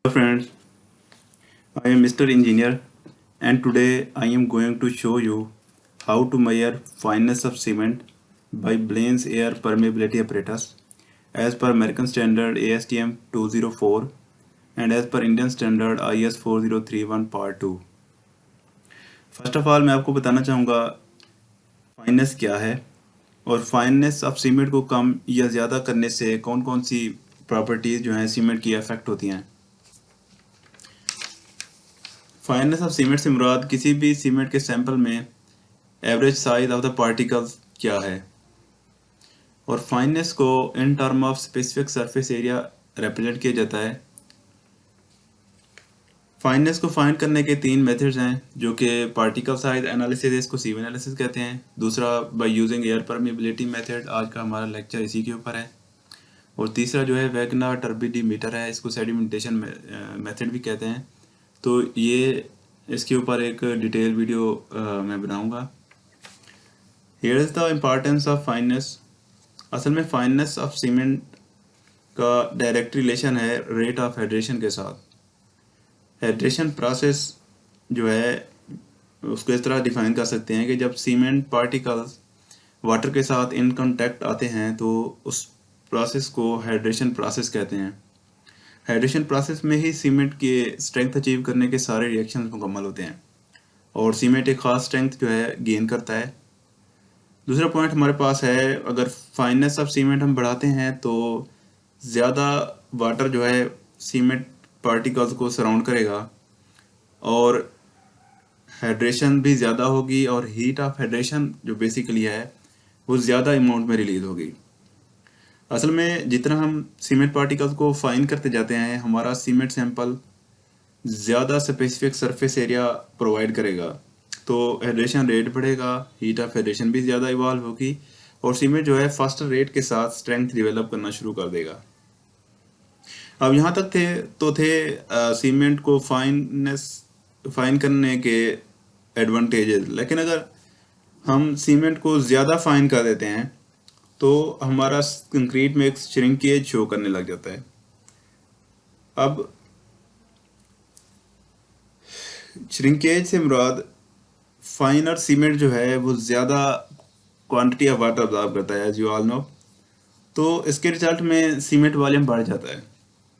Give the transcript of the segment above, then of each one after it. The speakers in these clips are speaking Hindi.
Friends, I am Mr. Engineer and today I am going to show you how to measure fineness of cement by Blaine's air permeability apparatus as per American standard ASTM 204 and as per Indian standard IS 4031 part 2. First of all मैं आपको बताना चाहूँगा फाइननेस क्या है और फाइननेस ऑफ सीमेंट को कम या ज़्यादा करने से कौन कौन सी प्रॉपर्टीज़ जो हैं सीमेंट की अफेक्ट होती हैं। फाइननेस ऑफ सीमेंट से मुराद किसी भी सीमेंट के सैंपल में average size of the particles क्या है और फाइननेस को in term of specific surface area represent किया जाता है। फाइननेस को फाइंड करने के तीन मेथड्स हैं जो कि पार्टिकल साइज एनालिसिस, इसको सीव एनालिसिस कहते हैं। दूसरा by using air permeability method, आज का हमारा लेक्चर इसी के ऊपर है। और तीसरा जो है वैगनर टर्बिडीमीटर है, इसको सेडिमेंटेशन मेथड भी कहते हैं। तो ये इसके ऊपर एक डिटेल वीडियो मैं बनाऊंगा। Here is the importance of fineness. असल में फाइननेस ऑफ सीमेंट का डायरेक्ट रिलेशन है रेट ऑफ हाइड्रेशन के साथ। हाइड्रेशन प्रोसेस जो है उसको इस तरह डिफाइन कर सकते हैं कि जब सीमेंट पार्टिकल्स वाटर के साथ इन कांटेक्ट आते हैं तो उस प्रोसेस को हाइड्रेशन प्रोसेस कहते हैं। हाइड्रेशन प्रोसेस में ही सीमेंट के स्ट्रेंथ अचीव करने के सारे रिएक्शन मुकम्मल होते हैं और सीमेंट एक ख़ास स्ट्रेंथ जो है गेन करता है। दूसरा पॉइंट हमारे पास है, अगर फाइननेस ऑफ सीमेंट हम बढ़ाते हैं तो ज़्यादा वाटर जो है सीमेंट पार्टिकल्स को सराउंड करेगा और हाइड्रेशन भी ज़्यादा होगी और हीट ऑफ हाइड्रेशन जो बेसिकली है वो ज़्यादा अमाउंट में रिलीज होगी। असल में जितना हम सीमेंट पार्टिकल्स को फाइन करते जाते हैं हमारा सीमेंट सैंपल ज़्यादा स्पेसिफिक सरफेस एरिया प्रोवाइड करेगा, तो हाइड्रेशन रेट बढ़ेगा, हीट ऑफ हाइड्रेशन भी ज़्यादा इवॉल्व होगी और सीमेंट जो है फास्टर रेट के साथ स्ट्रेंथ डेवलप करना शुरू कर देगा। अब यहाँ तक थे सीमेंट को फाइन करने के एडवांटेजेस, लेकिन अगर हम सीमेंट को ज़्यादा फाइन कर देते हैं तो हमारा कंक्रीट में एक श्रिंकेज शो करने लग जाता है। अब श्रिंकेज से मुराद फाइनर सीमेंट जो है वो ज़्यादा क्वांटिटी ऑफ वाटर अब्जॉर्ब करता है एज यू ऑल नो, तो इसके रिजल्ट में सीमेंट वॉल्यूम बढ़ जाता है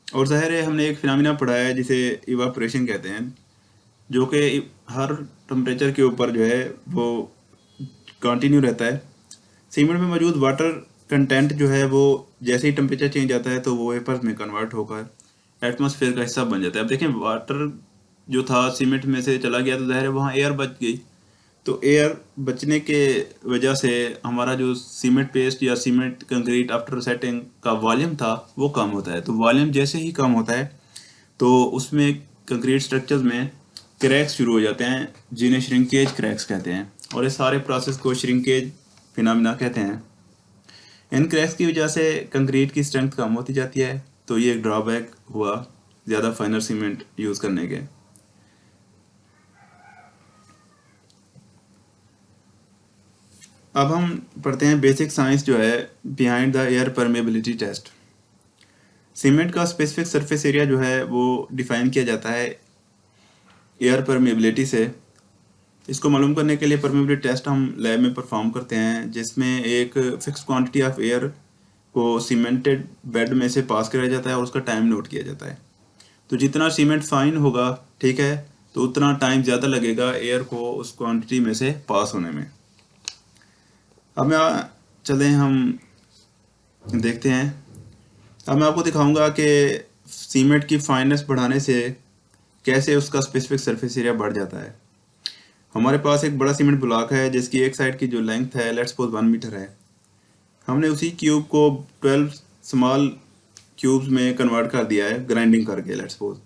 और ज़ाहिर है हमने एक फिनोमिना पढ़ा है जिसे इवापोरेशन कहते हैं, जो कि हर टेम्परेचर के ऊपर जो है वो कंटिन्यू रहता है। सीमेंट में मौजूद वाटर कंटेंट जो है वो जैसे ही टेम्परेचर चेंज आता है तो वो वेपर्स में कन्वर्ट होकर एटमॉस्फेयर का हिस्सा बन जाता है। अब देखें, वाटर जो था सीमेंट में से चला गया तो ज़ाहिर है वहाँ एयर बच गई, तो एयर बचने के वजह से हमारा जो सीमेंट पेस्ट या सीमेंट कंक्रीट आफ्टर सेटिंग का वॉल्यूम था वो कम होता है। तो वॉल्यूम जैसे ही कम होता है तो उसमें कंक्रीट स्ट्रक्चर्स में क्रैक्स शुरू हो जाते हैं जिन्हें श्रिंकेज क्रैक्स कहते हैं और इस सारे प्रोसेस को श्रिंकेज फिनोमिना कहते हैं। इन क्रैक्स की वजह से कंक्रीट की स्ट्रेंथ कम होती जाती है, तो ये एक ड्रॉबैक हुआ ज़्यादा फाइनर सीमेंट यूज़ करने के। अब हम पढ़ते हैं बेसिक साइंस जो है behind the air permeability test. Cement का स्पेसिफिक सरफेस एरिया जो है वो डिफाइन किया जाता है एयर परमेबिलिटी से। इसको मालूम करने के लिए परमेबिलिटी टेस्ट हम लैब में परफॉर्म करते हैं, जिसमें एक फिक्स क्वांटिटी ऑफ एयर को सीमेंटेड बेड में से पास कराया जाता है और उसका टाइम नोट किया जाता है। तो जितना सीमेंट फाइन होगा, ठीक है, तो उतना टाइम ज़्यादा लगेगा एयर को उस क्वांटिटी में से पास होने में। अब चलें हम देखते हैं। अब मैं आपको दिखाऊंगा कि सीमेंट की फाइननेस बढ़ाने से कैसे उसका स्पेसिफिक सरफेस एरिया बढ़ जाता है। हमारे पास एक बड़ा सीमेंट ब्लॉक है जिसकी एक साइड की जो लेंथ है लेट्स सपोज 1 मीटर है। हमने उसी क्यूब को 12 स्मॉल क्यूब्स में कन्वर्ट कर दिया है ग्राइंडिंग करके लेट्स सपोज।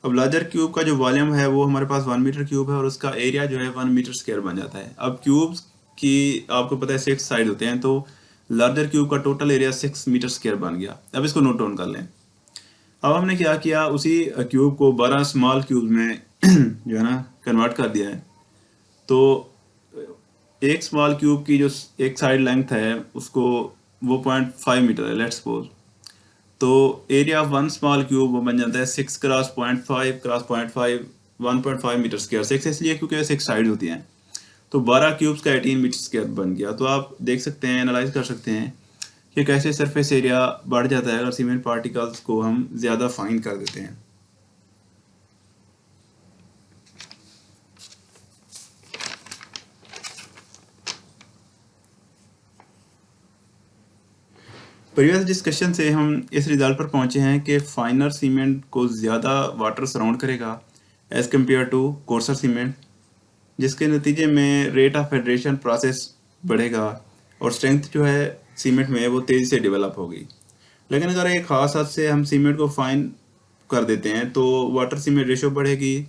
अब लार्जर क्यूब का जो वॉल्यूम है वो हमारे पास 1 मीटर क्यूब है और उसका एरिया जो है 1 मीटर स्क्वायर बन जाता है। अब क्यूब्स की आपको पता है 6 साइड होते हैं, तो लार्जर क्यूब का टोटल एरिया 6 मीटर स्क्वायर बन गया। अब इसको नोट डाउन कर लें। अब हमने क्या किया, उसी क्यूब को 12 स्मॉल क्यूब में जो है ना कन्वर्ट कर दिया है। तो एक स्मॉल क्यूब की जो एक साइड लेंथ है उसको वो 0.5 मीटर है लेट्स सपोज। तो area of one small cube वो बन जाता है 6 क्रॉस 0.5 1.5 मीटर स्क्वायर। 6 इसलिए क्योंकि 6 साइड होती हैं। तो 12 क्यूब्स का 18 मीटर स्क्वायर बन गया। तो आप देख सकते हैं, एनालाइज कर सकते हैं कि कैसे सरफेस एरिया बढ़ जाता है अगर सीमेंट पार्टिकल्स को हम ज़्यादा फाइन कर देते हैं। प्रीवियस डिस्कशन से हम इस रिजल्ट पर पहुंचे हैं कि फाइनर सीमेंट को ज़्यादा वाटर सराउंड करेगा as compare to coarser cement, जिसके नतीजे में रेट ऑफ फेडरेशन प्रोसेस बढ़ेगा और स्ट्रेंथ जो है सीमेंट में वो तेज़ी से डेवलप होगी। लेकिन अगर एक ख़ास हद से हम सीमेंट को फाइन कर देते हैं तो वाटर सीमेंट रेशो बढ़ेगी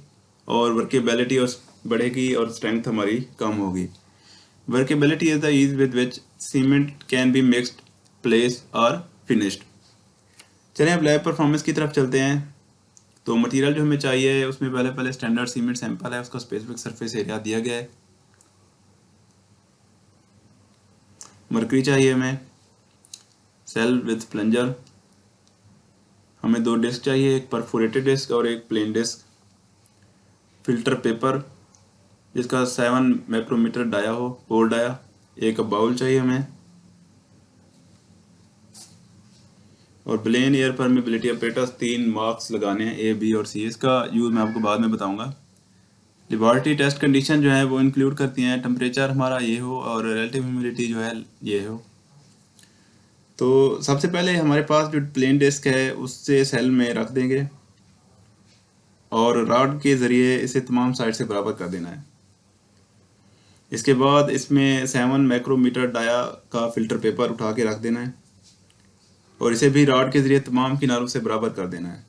और वर्केबिलिटी और बढ़ेगी और स्ट्रेंथ हमारी कम होगी। Workability is the ease with which cement can be mixed, place और फिनिश्ड। चलिए अब लैब परफॉर्मेंस की तरफ चलते हैं। तो मटेरियल जो हमें चाहिए उसमें पहले स्टैंडर्ड सीमेंट सैंपल है, उसका स्पेसिफिक सरफेस एरिया दिया गया है। मरकरी चाहिए हमें, सेल विथ प्लंजर, हमें 2 डिस्क चाहिए, एक परफोरेटेड डिस्क और एक प्लेन डिस्क। फिल्टर पेपर जिसका 7 माइक्रोमीटर डाया हो, पोर डाया। एक बाउल चाहिए हमें, और plain air permeability apparatus 3 marks लगाने हैं, ए बी और सी। इसका यूज़ मैं आपको बाद में बताऊंगा। लेबोरेटरी टेस्ट कंडीशन जो है वो इंक्लूड करती हैं टेम्परेचर हमारा ये हो और रिलेटिव ह्यूमिडिटी जो है ये हो। तो सबसे पहले हमारे पास जो प्लेन डिस्क है उससे सेल में रख देंगे और रॉड के ज़रिए इसे तमाम साइड से बराबर कर देना है। इसके बाद इसमें 7 माइक्रोमीटर डाया का फिल्टर पेपर उठा के रख देना है और इसे भी रॉड के ज़रिए तमाम किनारों से बराबर कर देना है।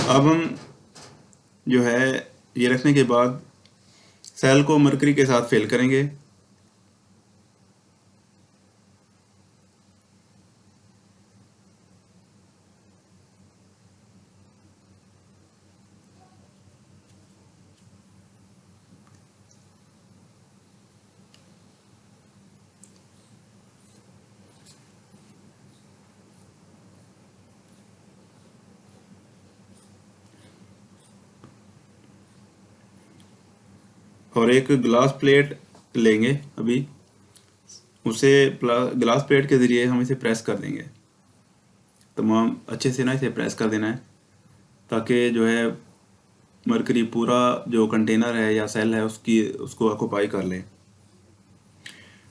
अब हम जो है ये रखने के बाद सेल को मरकरी के साथ फिल करेंगे। और एक ग्लास प्लेट लेंगे अभी, उसे ग्लास प्लेट के ज़रिए हम इसे प्रेस कर देंगे। तमाम अच्छे से ना इसे प्रेस कर देना है ताकि जो है मरकरी पूरा जो कंटेनर है या सेल है उसको ऑक्यूपाई कर ले।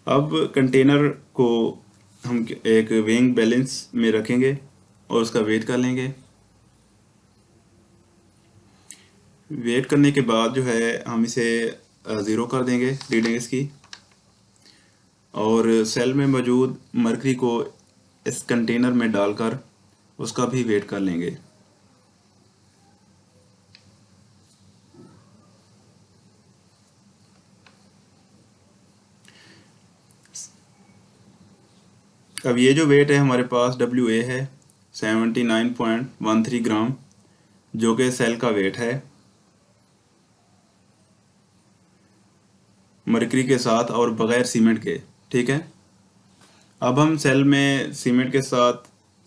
अब कंटेनर को हम एक वेइंग बैलेंस में रखेंगे और उसका वेट कर लेंगे। वेट करने के बाद जो है हम इसे 0 कर देंगे रीडिंग इसकी, और सेल में मौजूद मरकरी को इस कंटेनर में डालकर उसका भी वेट कर लेंगे। अब ये जो वेट है हमारे पास WA है 79.13 ग्राम, जो कि सेल का वेट है मरकरी के साथ और बगैर सीमेंट के। ठीक है, अब हम सेल में सीमेंट के साथ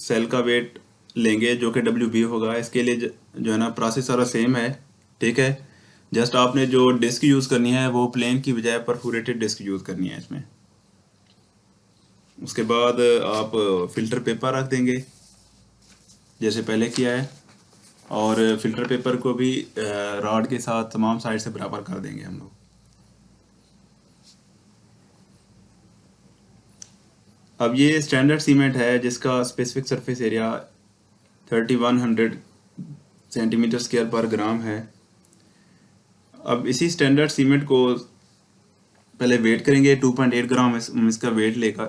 सेल का वेट लेंगे जो कि WB होगा। इसके लिए जो है ना प्रोसेस सारा सेम है। ठीक है, जस्ट आपने जो डिस्क यूज़ करनी है वो प्लेन की बजाय परफोरेटेड डिस्क यूज़ करनी है इसमें। उसके बाद आप फिल्टर पेपर रख देंगे जैसे पहले किया है, और फिल्टर पेपर को भी रॉड के साथ तमाम साइड से बराबर कर देंगे हम लोग। अब ये स्टैंडर्ड सीमेंट है जिसका specific surface area 3100 centimetre square पर ग्राम है। अब इसी स्टैंडर्ड सीमेंट को पहले वेट करेंगे 2.8 ग्राम इसका वेट लेकर,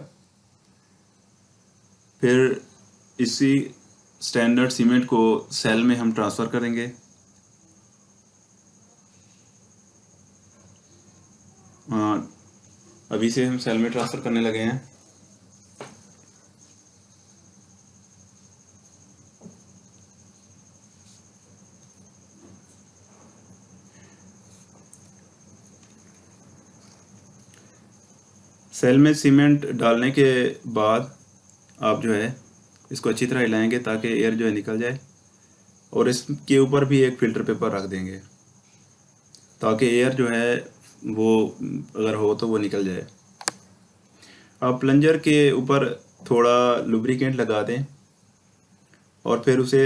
फिर इसी स्टैंडर्ड सीमेंट को सेल में हम ट्रांसफ़र करेंगे। हाँ, अभी से हम सेल में ट्रांसफ़र करने लगे हैं। सेल में सीमेंट डालने के बाद आप जो है इसको अच्छी तरह हिलाएंगे ताकि एयर जो है निकल जाए, और इसके ऊपर भी एक फ़िल्टर पेपर रख देंगे ताकि एयर जो है वो अगर हो तो वो निकल जाए। आप प्लंजर के ऊपर थोड़ा लुब्रिकेंट लगा दें और फिर उसे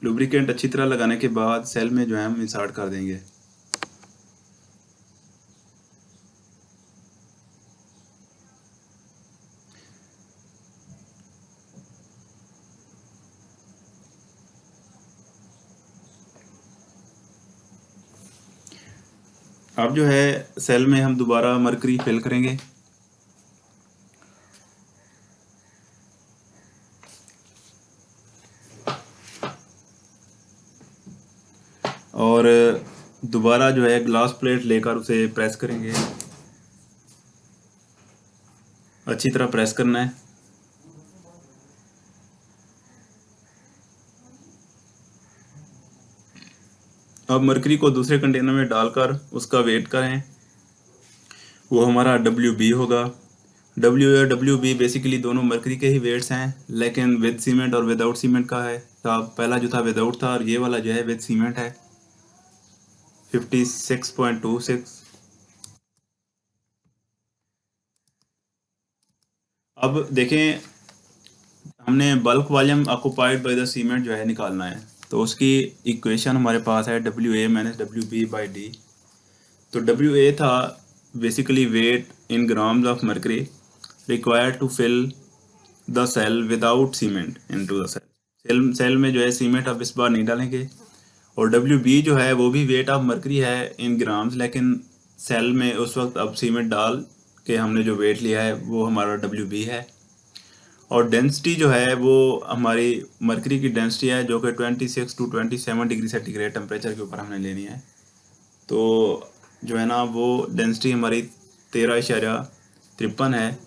लुब्रिकेंट अच्छी तरह लगाने के बाद सेल में जो है हम इंसर्ट कर देंगे। अब जो है सेल में हम दोबारा मरकरी फिल करेंगे और दोबारा जो है ग्लास प्लेट लेकर उसे प्रेस करेंगे, अच्छी तरह प्रेस करना है। अब मरकरी को दूसरे कंटेनर में डालकर उसका वेट करें, वो हमारा WB होगा। W या WB बेसिकली दोनों मरकरी के ही वेट्स हैं, लेकिन विद सीमेंट और विदाउट सीमेंट का है। तो पहला जो था विदाउट था और ये वाला जो है विद सीमेंट है 56.26। अब देखें, हमने bulk volume occupied by the cement जो है निकालना है, तो उसकी इक्वेशन हमारे पास है WA माइनस WB/D। तो WA था basically weight in grams of mercury required to fill the cell without cement into the cell में जो है सीमेंट अब इस बार नहीं डालेंगे। और WB जो है वो भी वेट ऑफ मरकरी है इन ग्राम्स, लेकिन सेल में उस वक्त अब सीमेंट डाल के हमने जो वेट लिया है वो हमारा WB है। और डेंसिटी जो है वो हमारी मरकरी की डेंसिटी है जो कि 26 टू 27 डिग्री सेंटीग्रेड टेम्परेचर के ऊपर हमने लेनी है। तो जो है ना वो डेंसिटी हमारी 13.53 है,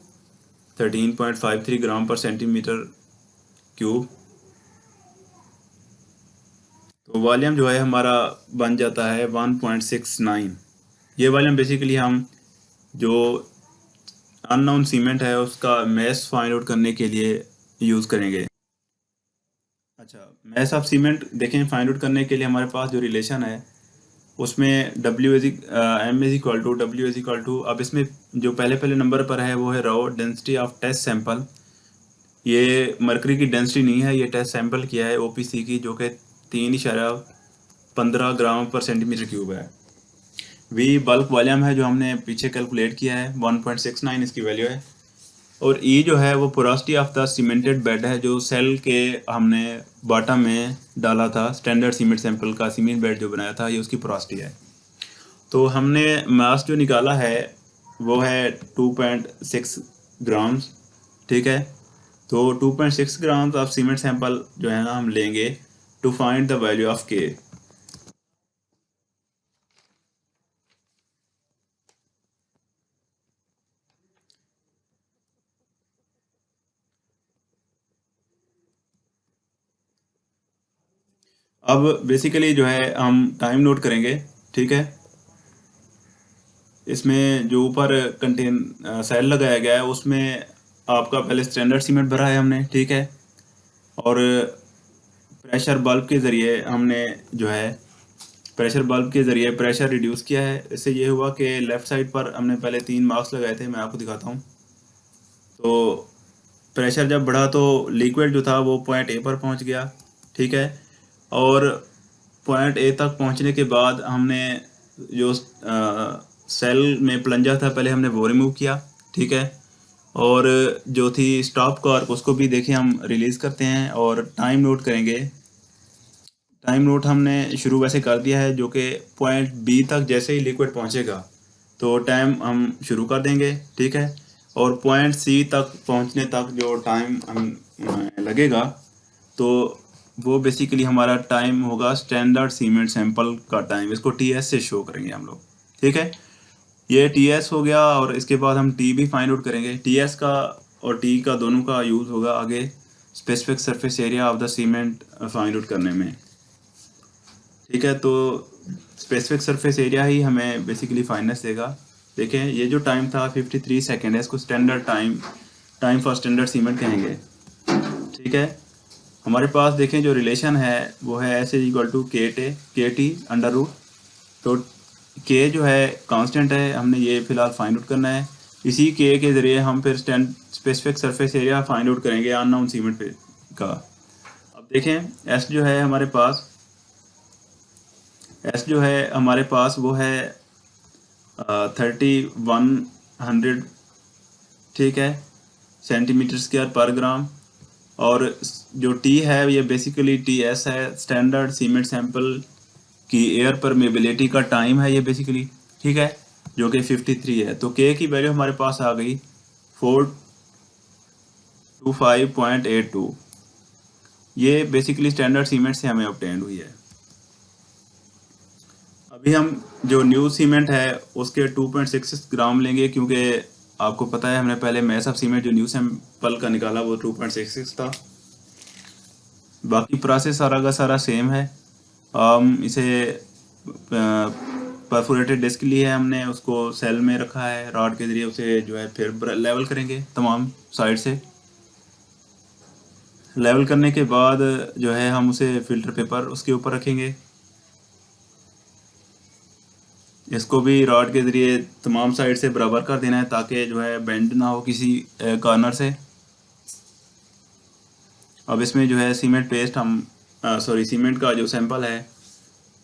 13.53 ग्राम पर सेंटीमीटर क्यूब। तो वॉल्यूम जो है हमारा बन जाता है 1.69। ये वॉल्यूम बेसिकली हम जो अननोन सीमेंट है उसका मैस फाइंड आउट करने के लिए यूज़ करेंगे। अच्छा, मैस ऑफ सीमेंट देखें, फाइंड आउट करने के लिए हमारे पास जो रिलेशन है उसमें M=W, अब इसमें जो पहले पहले नंबर पर है वो है rho density of test sample. ये मरकरी की डेंसिटी नहीं है, ये टेस्ट सैंपल किया है OPC की, जो कि 3.15 ग्राम पर सेंटीमीटर क्यूब है। V बल्क वॉल्यूम है जो हमने पीछे कैलकुलेट किया है, 1.69 इसकी वैल्यू है। और E जो है वो porosity of the cemented bed है जो सेल के हमने बॉटम में डाला था, स्टैंडर्ड सीमेंट सैंपल का सीमेंट बेड जो बनाया था, ये उसकी पोरोसिटी है। तो हमने मास जो निकाला है वो है 2.6 ग्राम्स, ठीक है। तो 2.6 ग्राम्स ऑफ सीमेंट सैंपल जो है ना हम लेंगे to find the value of K। अब बेसिकली जो है हम टाइम नोट करेंगे, ठीक है। इसमें जो ऊपर सेल लगाया गया है उसमें आपका पहले स्टैंडर्ड सीमेंट भरा है हमने, ठीक है। और प्रेशर बल्ब के ज़रिए हमने जो है प्रेशर रिड्यूस किया है। इससे ये हुआ कि लेफ़्ट साइड पर हमने पहले 3 मार्क्स लगाए थे, मैं आपको दिखाता हूँ। तो प्रेशर जब बढ़ा तो लिक्विड जो था वो पॉइंट A पर पहुँच गया, ठीक है। और पॉइंट A तक पहुँचने के बाद हमने जो सेल में प्लंजर था पहले हमने वो रिमूव किया, ठीक है। और जो थी स्टॉप कॉर्क उसको भी देखिए हम रिलीज़ करते हैं और टाइम नोट करेंगे। टाइम नोट हमने शुरू वैसे कर दिया है, जो कि पॉइंट B तक जैसे ही लिक्विड पहुंचेगा तो टाइम हम शुरू कर देंगे, ठीक है। और पॉइंट C तक पहुंचने तक जो टाइम हम लगेगा तो वो बेसिकली हमारा टाइम होगा स्टैंडर्ड सीमेंट सैंपल का टाइम। इसको TS से शो करेंगे हम लोग, ठीक है। ये TS हो गया और इसके बाद हम T भी फाइंड आउट करेंगे। TS का और T का दोनों का यूज़ होगा आगे specific surface area of the cement find out करने में, ठीक है। तो स्पेसिफिक सरफेस एरिया ही हमें बेसिकली फाइननेस देगा। देखें ये जो टाइम था 53 सेकेंड है, इसको standard time for standard cement कहेंगे। ठीक है, हमारे पास देखें जो रिलेशन है वो है एस इज इक्वल टू के टी अंडर रूट। तो के जो है कांस्टेंट है, हमने ये फिलहाल फाइंड आउट करना है। इसी के ज़रिए हम फिर specific surface area find out करेंगे अननोन सीमेंट पे का। अब देखें एस जो है हमारे पास, वो है 3100, ठीक है, सेंटीमीटर स्क्वायर पर ग्राम। और जो टी है ये बेसिकली टी एस है, स्टैंडर्ड सीमेंट सैंपल की एयर परमेबिलिटी का टाइम है ये बेसिकली, ठीक है, जो कि 53 है। तो के की वैल्यू हमारे पास आ गई 425.82। ये बेसिकली स्टैंडर्ड सीमेंट से हमें ऑब्टेंड हुई है। अभी हम जो न्यू सीमेंट है उसके 2.66 ग्राम लेंगे, क्योंकि आपको पता है हमने पहले मैस ऑफ सीमेंट जो न्यू सैंपल का निकाला वो 2.66 था। बाकी प्रोसेस सारा का सारा सेम है। हम इसे परफोरेटेड डिस्क ली है हमने, उसको सेल में रखा है, रॉड के ज़रिए उसे जो है फिर लेवल करेंगे तमाम साइड से। लेवल करने के बाद जो है हम उसे फिल्टर पेपर उसके ऊपर रखेंगे। इसको भी रॉड के ज़रिए तमाम साइड से बराबर कर देना है ताकि जो है बेंड ना हो किसी कॉर्नर से। अब इसमें जो है सीमेंट पेस्ट सीमेंट का जो सैंपल है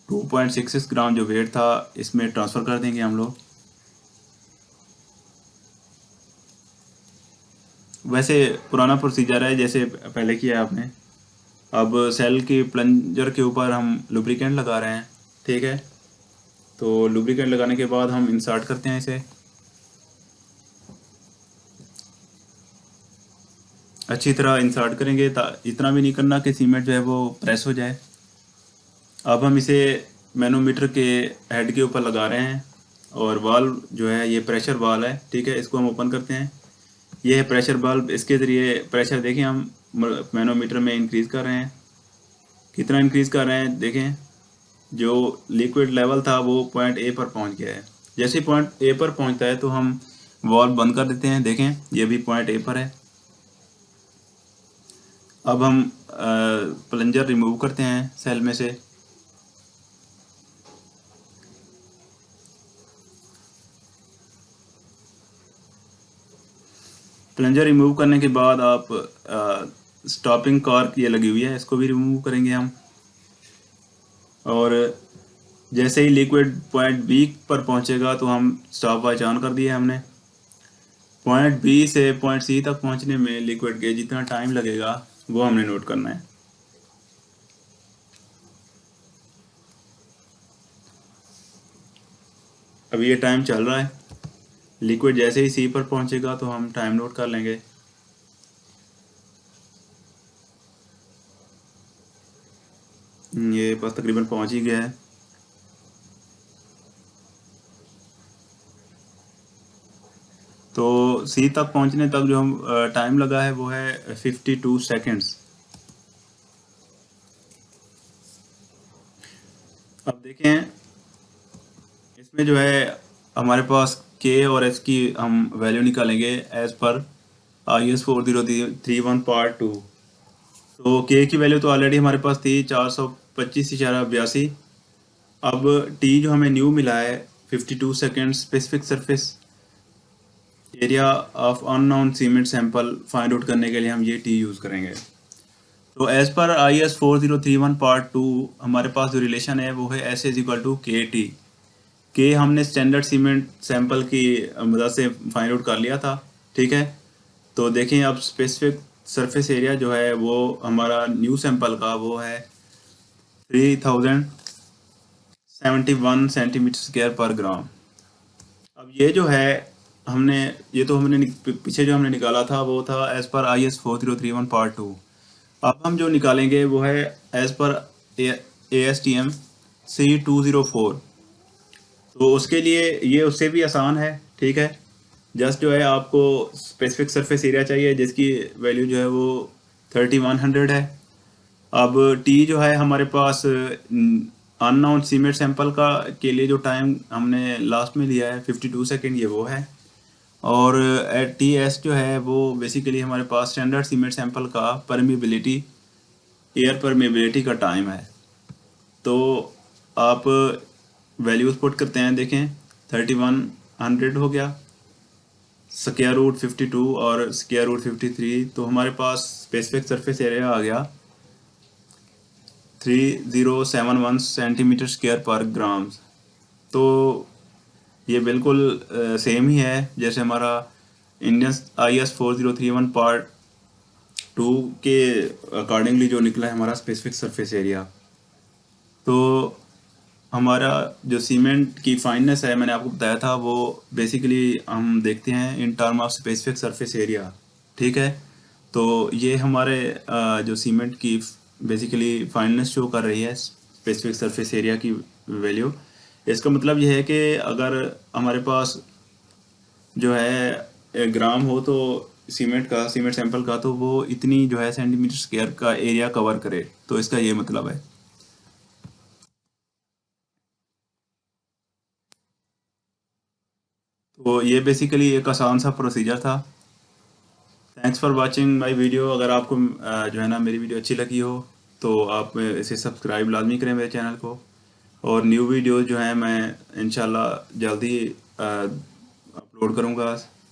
2.66 ग्राम जो वेट था इसमें ट्रांसफ़र कर देंगे हम लोग। वैसे पुराना प्रोसीजर है जैसे पहले किया आपने। अब सेल की प्लंजर के ऊपर हम लुब्रिकेंट लगा रहे हैं, ठीक है। तो लुब्रिकेंट लगाने के बाद हम इंसर्ट करते हैं इसे। अच्छी तरह इंसर्ट करेंगे, इतना भी नहीं करना कि सीमेंट जो है वो प्रेस हो जाए। अब हम इसे मैनोमीटर के हेड के ऊपर लगा रहे हैं और वाल्व जो है ये प्रेशर वाल्व है, ठीक है, इसको हम ओपन करते हैं। ये है प्रेशर बल्ब, इसके ज़रिए प्रेशर देखें हम मैनोमीटर में इंक्रीज़ कर रहे हैं। कितना इंक्रीज़ कर रहे हैं देखें, जो लिक्विड लेवल था वो पॉइंट ए पर पहुंच गया है। जैसे ही पॉइंट ए पर पहुंचता है तो हम वाल्व बंद कर देते हैं। देखें ये भी पॉइंट ए पर है। अब हम प्लंजर रिमूव करते हैं सेल में से। प्लंजर रिमूव करने के बाद आप स्टॉपिंग कॉर्क ये लगी हुई है, इसको भी रिमूव करेंगे हम। और जैसे ही लिक्विड पॉइंट बी पर पहुंचेगा तो हम स्टॉप वॉच ऑन कर दिया हमने। पॉइंट बी से पॉइंट सी तक पहुंचने में लिक्विड के जितना टाइम लगेगा वो हमने नोट करना है। अब ये टाइम चल रहा है, लिक्विड जैसे ही सी पर पहुंचेगा तो हम टाइम नोट कर लेंगे। ये बस तकरीबन पहुंच ही गया है। तो सी तक पहुंचने तक जो हम टाइम लगा है वो है 52 सेकेंड्स। अब देखें इसमें जो है हमारे पास के और एस की हम वैल्यू निकालेंगे एज पर IS 4031 पार्ट 2। तो के की वैल्यू तो ऑलरेडी हमारे पास थी 425.82। अब टी जो हमें न्यू मिला है 52 second, specific surface area of unknown cement sample find out करने के लिए हम ये टी यूज़ करेंगे। तो एज पर IS 4031 पार्ट 2 हमारे पास जो रिलेशन है वो है एस इज इक्वल टू के टी। के हमने स्टैंडर्ड सीमेंट सैंपल की मदद से फाइंड आउट कर लिया था, ठीक है। तो देखें अब स्पेसिफिक सरफेस एरिया जो है वो हमारा न्यू सैंपल का वो है 3071 सेंटीमीटर स्क्वायर पर ग्राम। अब ये जो है हमने पीछे जो हमने निकाला था वो था एज पर IS 4031 पार्ट 2। अब हम जो निकालेंगे वो है एज पर ASTM C204। तो उसके लिए ये उससे भी आसान है, ठीक है। जस्ट जो है आपको स्पेसिफिक सरफेस एरिया चाहिए जिसकी वैल्यू जो है वो 3100 है। अब टी जो है हमारे पास अननोन सीमेंट सैंपल का के लिए जो टाइम हमने लास्ट में लिया है 52 सेकेंड, ये वो है। और टी एस जो है वो बेसिकली हमारे पास स्टैंडर्ड सीमेंट सैंपल का परमिबिलिटी, एयर परमिबिलिटी का टाइम है। तो आप वैल्यूज पुट करते हैं, देखें 3100 हो गया, स्क्वायर रूट 52 और स्क्वायर रूट 53, तो हमारे पास स्पेसिफिक सरफेस एरिया आ गया 3071 सेंटीमीटर स्क्वायर पर ग्राम। तो ये बिल्कुल सेम ही है जैसे हमारा इंडियन IS 4031 पार्ट 2 के अकॉर्डिंगली जो निकला है हमारा स्पेसिफिक सरफेस एरिया। तो हमारा जो सीमेंट की फाइननेस है, मैंने आपको बताया था, वो बेसिकली हम देखते हैं in term of specific surface area. ठीक है, तो ये हमारे जो सीमेंट की बेसिकली फाइननेस शो कर रही है स्पेसिफिक सरफेस एरिया की वैल्यू। इसका मतलब ये है कि अगर हमारे पास जो है ग्राम हो तो सीमेंट सैंपल का, तो वो इतनी जो है सेंटीमीटर स्क्वायर का एरिया कवर करे, तो इसका ये मतलब है। तो ये बेसिकली एक आसान सा प्रोसीजर था। Thanks for watching my video. अगर आपको जो है ना मेरी वीडियो अच्छी लगी हो तो आप इसे सब्सक्राइब लाजमी करें मेरे चैनल को। और न्यू वीडियो जो है मैं इंशाल्लाह जल्दी अपलोड करूँगा।